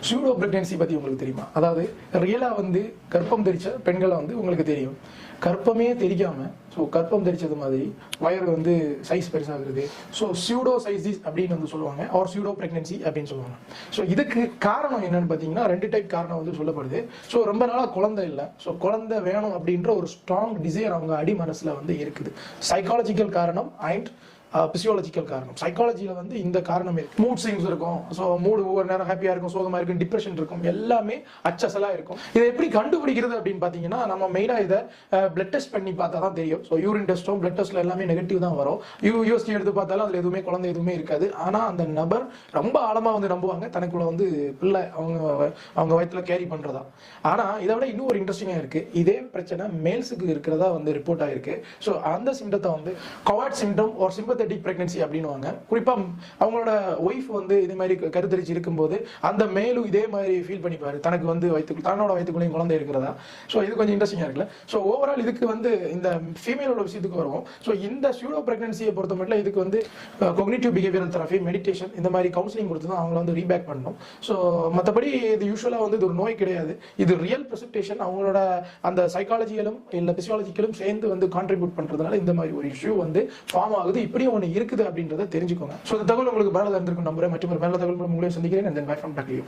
Pseudo pregnancy பற்றி உங்களுக்கு தெரியுமா? அதாவது ரியலாக வந்து கர்ப்பம் தெரிச்ச பெண்களை வந்து உங்களுக்கு தெரியும், கர்ப்பமே தெரியாமல் ஸோ கர்ப்பம் தெரிச்சது மாதிரி வயறு வந்து சைஸ் பெருசாகிறது. ஸோ சியூடோ சைசிஸ் அப்படின்னு வந்து சொல்லுவாங்க, ஆர் சியூடோ பிரெக்னன்சி அப்படின்னு சொல்லுவாங்க. ஸோ இதுக்கு காரணம் என்னன்னு பார்த்தீங்கன்னா 2 டைப் காரணம் வந்து சொல்லப்படுது. ஸோ ரொம்ப நாளாக குழந்தை இல்லை, ஸோ குழந்தை வேணும் அப்படின்ற ஒரு ஸ்ட்ராங் டிசைர் அவங்க அடி மனசில் வந்து இருக்குது. சைக்காலஜிக்கல் காரணம் அண்ட் பிசியாலஜிக்கல் காரணம். சைக்காலஜியில் வந்து இந்த காரணம் இருக்கு. மூட் ஸ்விங்ஸ் இருக்கும், ஸோ மூடு ஒவ்வொரு நேரம் ஹாப்பியாக இருக்கும், சோகமாக இருக்கும், டிப்ரெஷன் இருக்கும், எல்லாமே அச்சசலாக இருக்கும். இதை எப்படி கண்டுபிடிக்கிறது அப்படின்னு பார்த்தீங்கன்னா நம்ம மெயினாக இதை பிளட் டெஸ்ட் பண்ணி பார்த்தா தான் தெரியும். ஸோ யூரின் டெஸ்ட்டும் பிளட் டெஸ்ட்டில் எல்லாமே நெகட்டிவ் தான் வரும். யூஎஸ்டி எடுத்து பார்த்தாலும் அதில் எதுவுமே குழந்தை எதுவுமே இருக்காது. ஆனால் அந்த நபர் ரொம்ப ஆழமாக வந்து நம்புவாங்க தனக்குள்ள வந்து பிள்ளை அவங்க வயிற்றுல கேரி பண்ணுறதா. ஆனால் இதை விட இன்னும் ஒரு இன்ட்ரெஸ்டிங்காக இருக்குது. இதே பிரச்சனை மேல்ஸுக்கு இருக்கிறதா வந்து ரிப்போர்ட் ஆயிருக்கு. ஸோ அந்த சிம்டத்தை வந்து கவாட் சிம்டம் ஒரு சிம்பத்தட்டிக் பிரெக்னன்சி அப்படின்னுவாங்க. குறிப்பாக அவங்களோட ஒய்ஃப் வந்து இதே மாதிரி கருத்தரிச்சு இருக்கும்போது அந்த மேலும் இதே மாதிரி ஃபீல் பண்ணிப்பாரு, தனக்கு வந்து தன்னோட வயிற்றுக்குள்ளேயும் குழந்தை இருக்கிறதா. ஸோ இது கொஞ்சம் இன்ட்ரெஸ்டிங்காக இருக்குல்ல. ஸோ ஓவரால் இதுக்கு வந்து இந்த ஃபீமேலோட விஷயத்துக்கு வருவோம். ஸோ இந்த சூடோ பிரெக்னன்சியை பொறுத்த மட்டும் இதுக்கு வந்து கொக்னிட்டிவ் பிஹேவியரல் தெரபி, மெடிடேஷன், இந்த மாதிரி கவுன்சிலிங் கொடுத்து தான் அவங்கள வந்து ரீபேக் பண்ணணும். ஸோ மற்றபடி இது யூஸ்வலாக வந்து இது ஒரு நோய் கிடையாது. இது ரியல் ப்ரெசன்டேஷன் அவங்களோட அந்த சைக்காலஜிக்கலும் இல்லை பிசியாலஜிக்கலும் சேர்ந்து வந்து கான்ட்ரிபியூட் பண்ணுறதுனால இந்த மாதிரி ஒரு இஷ்யூ வந்து ஃபார்ம் ஆகுது. இப்படியும் ஒன்று இருக்குது அப்படின்றத தெரிஞ்சுக்கோங்க. ஸோ இந்த தகவல் உங்களுக்கு பயனுள்ளதாக இருந்திருக்கும் நம்புறேன். மற்றும் ஒரு பயனுள்ள தகவல் உங்களையும் சந்திக்கிறேன். And then bye from Back to you.